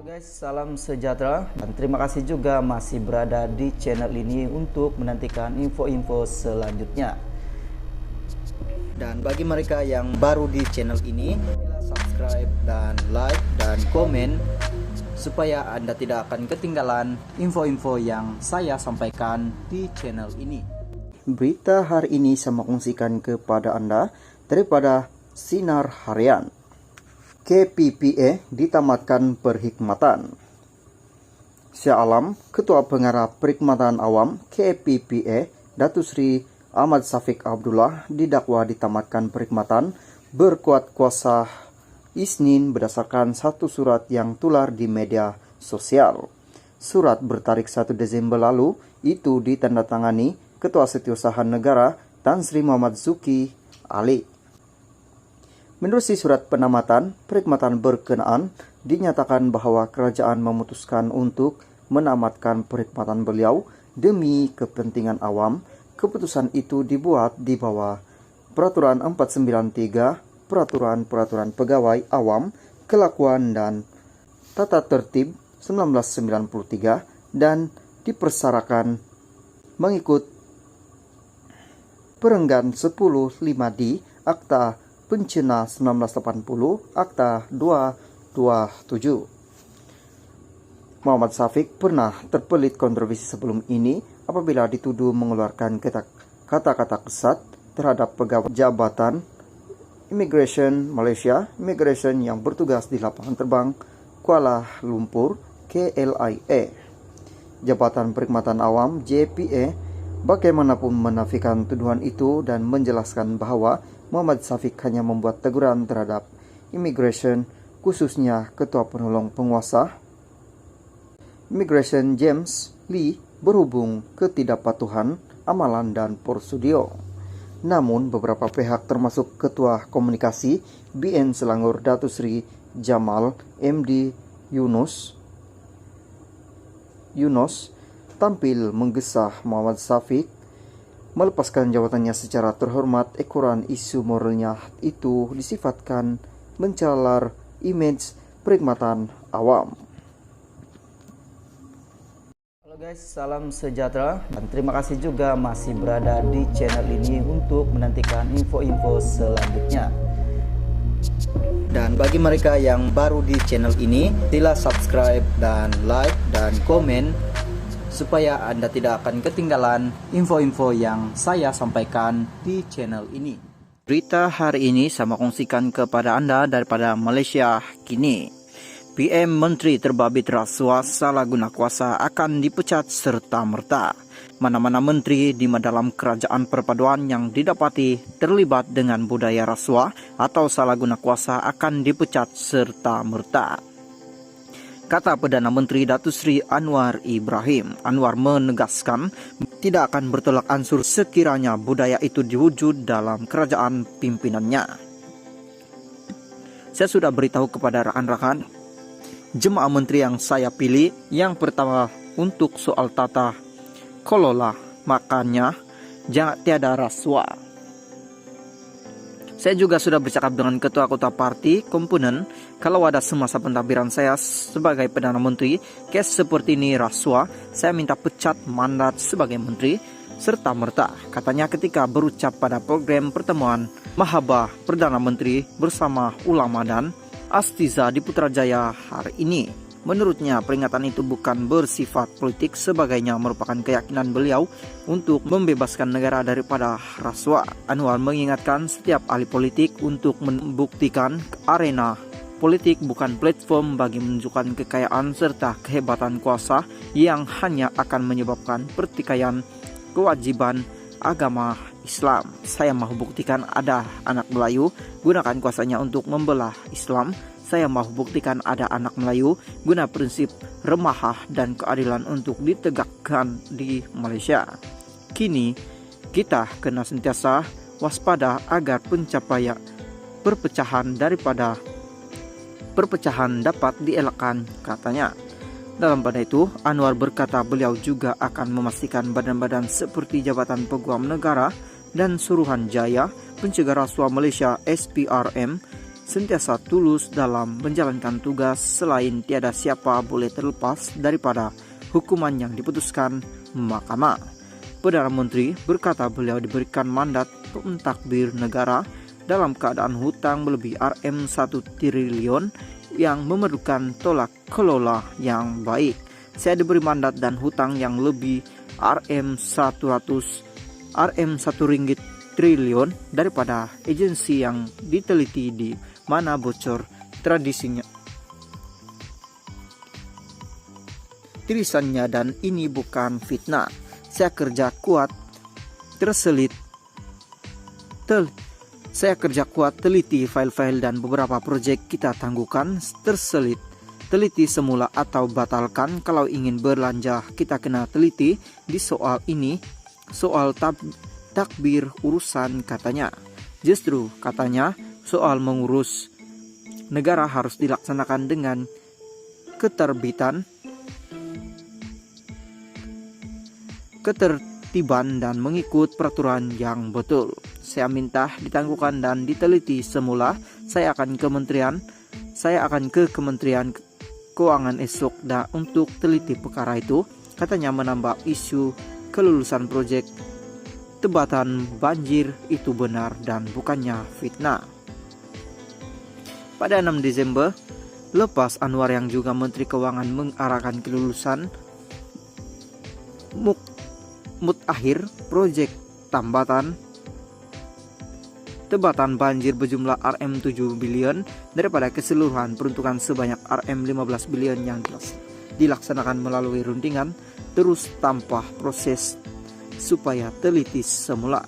Halo guys, salam sejahtera dan terima kasih juga masih berada di channel ini untuk menantikan info-info selanjutnya. Dan bagi mereka yang baru di channel ini, subscribe dan like dan komen supaya Anda tidak akan ketinggalan info-info yang saya sampaikan di channel ini. Berita hari ini saya kongsikan kepada Anda daripada Sinar Harian. KPPA ditamatkan perhikmatan. Syah Alam, Ketua Pengarah Perkhidmatan Awam KPPA, Datuk Seri Ahmad Syafiq Abdullah didakwa ditamatkan perkhidmatan berkuat kuasa Isnin berdasarkan satu surat yang tular di media sosial. Surat bertarik 1 Desember lalu itu ditandatangani Ketua Setiausaha Negara Tan Sri Muhammad Zuki Ali. Menerusi surat penamatan, perkhidmatan berkenaan dinyatakan bahwa kerajaan memutuskan untuk menamatkan perkhidmatan beliau demi kepentingan awam. Keputusan itu dibuat di bawah Peraturan 493 Peraturan Pegawai Awam, Kelakuan dan Tata Tertib 1993 dan dipersyaratkan mengikut Perenggan 10.5D Akta Pencena 1980 Akta 227. Muhammad Syafiq pernah terpelit kontroversi sebelum ini apabila dituduh mengeluarkan kata-kata kesat terhadap pegawai jabatan Immigration Malaysia, Immigration yang bertugas di lapangan terbang Kuala Lumpur, KLIA. Jabatan Perkhidmatan Awam JPA bagaimanapun menafikan tuduhan itu dan menjelaskan bahwa Muhammad Syafiq hanya membuat teguran terhadap Immigration, khususnya Ketua Penolong Penguasa Immigration James Lee berhubung ketidakpatuhan amalan dan prosedur. Namun beberapa pihak termasuk Ketua Komunikasi BN Selangor Datuk Seri Jamal MD Yunus tampil menggesah Muhammad Syafiq melepaskan jabatannya secara terhormat. Ekoran isu moralnya itu disifatkan mencalar image perkhidmatan awam. Halo guys, salam sejahtera dan terima kasih juga masih berada di channel ini untuk menantikan info-info selanjutnya. Dan bagi mereka yang baru di channel ini, sila subscribe dan like dan komen supaya Anda tidak akan ketinggalan info-info yang saya sampaikan di channel ini. Berita hari ini saya kongsikan kepada Anda daripada Malaysia kini. PM Menteri Terbabit Rasuah salah guna kuasa akan dipecat serta-merta. Mana-mana menteri di dalam kerajaan perpaduan yang didapati terlibat dengan budaya rasuah atau salah guna kuasa akan dipecat serta-merta. Kata Perdana Menteri Datuk Seri Anwar Ibrahim. Anwar menegaskan tidak akan bertolak ansur sekiranya budaya itu diwujud dalam kerajaan pimpinannya. Saya sudah beritahu kepada rakan-rakan jemaah menteri yang saya pilih. Yang pertama untuk soal tata kelola, makanya jangan tiada rasuah. Saya juga sudah bercakap dengan ketua-ketua parti komponen kalau ada semasa pentadbiran saya sebagai Perdana Menteri kes seperti ini rasuah, saya minta pecat mandat sebagai menteri serta merta, katanya ketika berucap pada program pertemuan Mahabah Perdana Menteri bersama ulama dan astiza di Putrajaya hari ini. Menurutnya peringatan itu bukan bersifat politik, sebagainya merupakan keyakinan beliau untuk membebaskan negara daripada rasuah. Anwar mengingatkan setiap ahli politik untuk membuktikan arena politik bukan platform bagi menunjukkan kekayaan serta kehebatan kuasa yang hanya akan menyebabkan pertikaian kewajiban agama Islam. Saya mau buktikan ada anak Melayu gunakan kuasanya untuk membelah Islam. Saya mau buktikan ada anak Melayu guna prinsip remahah dan keadilan untuk ditegakkan di Malaysia. Kini kita kena sentiasa waspada agar perpecahan dapat dielakkan, katanya. Dalam pada itu, Anwar berkata beliau juga akan memastikan badan-badan seperti Jabatan Peguam Negara dan Suruhanjaya Pencegah Rasuah Malaysia SPRM sentiasa tulus dalam menjalankan tugas, selain tiada siapa boleh terlepas daripada hukuman yang diputuskan mahkamah. Perdana Menteri berkata beliau diberikan mandat mentadbir negara dalam keadaan hutang melebihi Rp1 triliun yang memerlukan tolak kelola yang baik. Saya diberi mandat dan hutang yang lebih Rp1 triliun daripada agensi yang diteliti di mana bocor tradisinya. Tulisannya, dan ini bukan fitnah. Saya kerja kuat, teliti file-file dan beberapa proyek kita tangguhkan, teliti semula atau batalkan. Kalau ingin berlanjut kita kena teliti di soal ini, soal takbir urusan katanya. Justru katanya soal mengurus negara harus dilaksanakan dengan ketertiban dan mengikut peraturan yang betul. Saya minta ditangguhkan dan diteliti semula. Saya akan ke Kementerian Keuangan esok untuk teliti perkara itu, katanya, menambah isu kelulusan proyek tebatan banjir itu benar dan bukannya fitnah. Pada 6 Desember, lepas Anwar yang juga Menteri Keuangan mengarahkan kelulusan mutakhir proyek tebatan banjir berjumlah Rp7 bilion daripada keseluruhan peruntukan sebanyak Rp15 bilion yang dilaksanakan melalui rundingan terus tanpa proses supaya teliti semula.